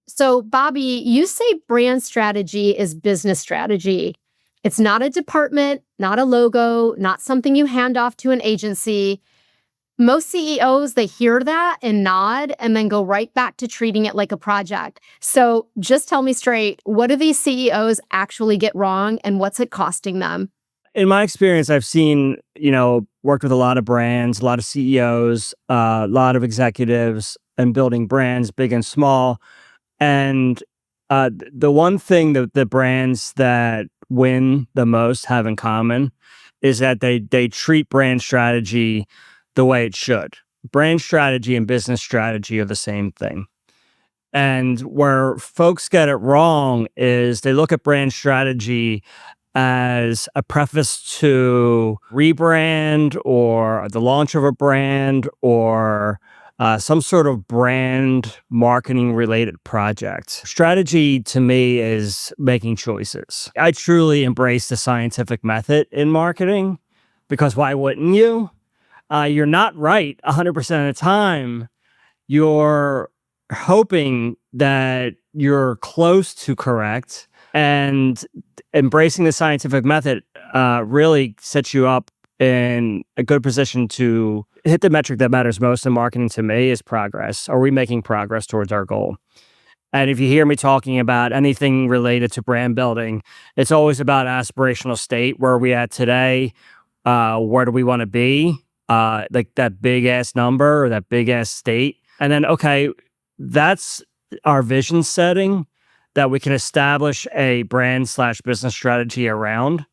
So, Bobby, you say brand strategy is business strategy. It's not a department, not a logo, not something you hand off to an agency. Most CEOs, they hear that and nod and then go right back to treating it like a project. So, just tell me straight, what do these CEOs actually get wrong and what's it costing them? In my experience, I've seen, worked with a lot of brands, a lot of CEOs, a lot of executives, and building brands, big and small. And the one thing that the brands that win the most have in common is that they treat brand strategy the way it should. Brand strategy and business strategy are the same thing. And where folks get it wrong is they look at brand strategy as a preface to rebrand or the launch of a brand or some sort of brand marketing related project. Strategy to me is making choices. I truly embrace the scientific method in marketing because why wouldn't you? You're not right 100% of the time. You're hoping that you're close to correct, and embracing the scientific method really sets you up in a good position to hit the metric that matters most in marketing to me is progress. Are we making progress towards our goal? And if you hear me talking about anything related to brand building, it's always about aspirational state. Where are we at today? Where do we want to be? Like that big ass number or that big ass state. And then, okay, that's our vision setting that we can establish a brand/business strategy around.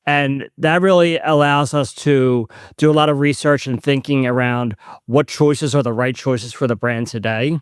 And that really allows us to do a lot of research and thinking around what choices are the right choices for the brand today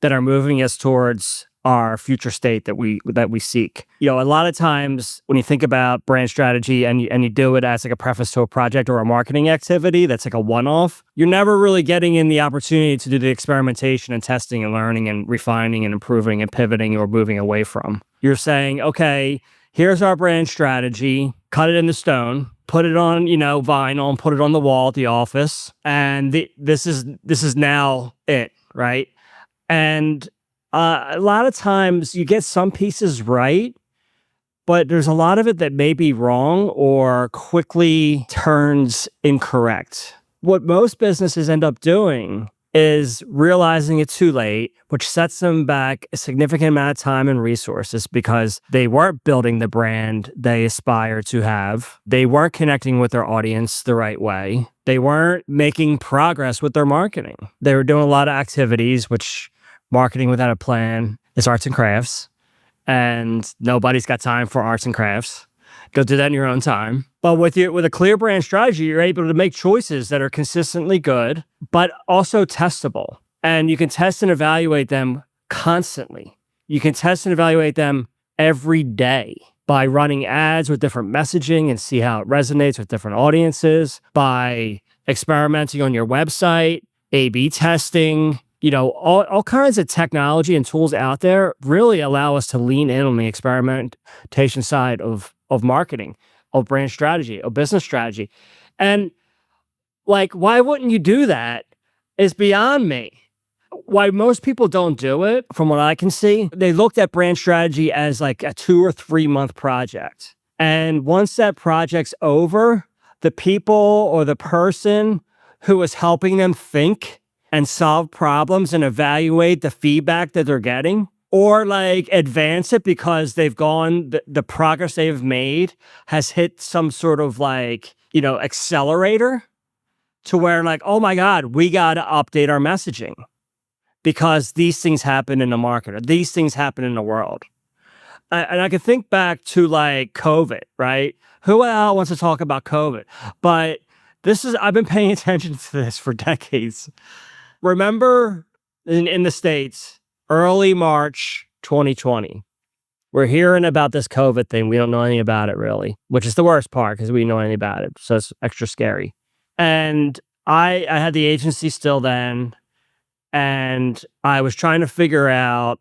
that are moving us towards our future state that we seek. A lot of times when you think about brand strategy and you do it as like a preface to a project or a marketing activity that's like a one-off, you're never really getting in the opportunity to do the experimentation and testing and learning and refining and improving and pivoting or moving away from. You're saying, okay, here's our brand strategy, cut it into stone, put it on, vinyl, and put it on the wall at the office. And this is now it, right? And a lot of times you get some pieces right, but there's a lot of it that may be wrong or quickly turns incorrect. What most businesses end up doing is realizing it too late, which sets them back a significant amount of time and resources because they weren't building the brand they aspire to have. They weren't connecting with their audience the right way. They weren't making progress with their marketing. They were doing a lot of activities, which marketing without a plan is arts and crafts, and nobody's got time for arts and crafts. Go do that in your own time. But with a clear brand strategy, you're able to make choices that are consistently good, but also testable. And you can test and evaluate them constantly. You can test and evaluate them every day by running ads with different messaging and see how it resonates with different audiences, by experimenting on your website, A/B testing. All kinds of technology and tools out there really allow us to lean in on the experimentation side of marketing, of brand strategy, of business strategy. And why wouldn't you do that is beyond me. Why most people don't do it, from what I can see, they looked at brand strategy as like a 2 or 3 month project. And once that project's over, the people or the person who is helping them think and solve problems and evaluate the feedback that they're getting, or advance it because they've gone, the progress they've made has hit some sort of accelerator to where oh my God, we got to update our messaging because these things happen in the market or these things happen in the world. And I can think back to COVID, right? Who else wants to talk about COVID? But I've been paying attention to this for decades. Remember in the States, early March 2020, we're hearing about this COVID thing. We don't know anything about it really, which is the worst part because we don't know anything about it. So it's extra scary. And I had the agency still then, and I was trying to figure out,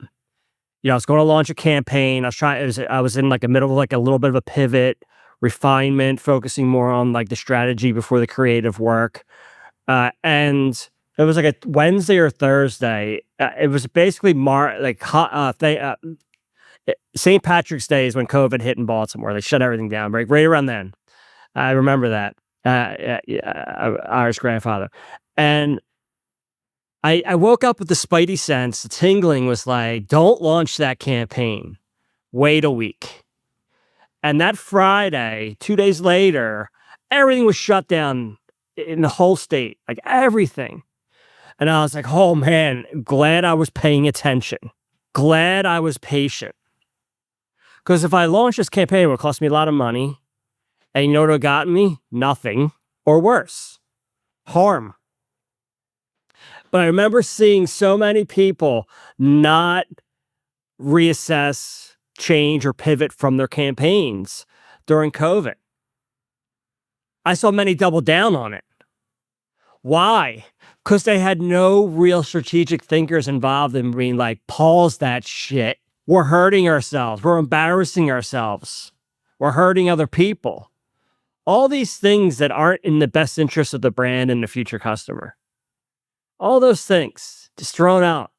I was going to launch a campaign. I was in the middle of a little bit of a pivot, refinement, focusing more on the strategy before the creative work. And It was like a Wednesday or Thursday. It was basically St. Patrick's Day is when COVID hit in Baltimore. They shut everything down, right around then. I remember that. Irish grandfather. And I woke up with the spidey sense. The tingling was like, don't launch that campaign. Wait a week. And that Friday, 2 days later, everything was shut down in the whole state, like everything. And I was like, oh man, glad I was paying attention. Glad I was patient. Because if I launched this campaign, it would cost me a lot of money. And you know what would have gotten me? Nothing. Or worse, harm. But I remember seeing so many people not reassess, change, or pivot from their campaigns during COVID. I saw many double down on it. Why? Because they had no real strategic thinkers involved in being like, pause that shit. We're hurting ourselves. We're embarrassing ourselves. We're hurting other people. All these things that aren't in the best interest of the brand and the future customer. All those things just thrown out.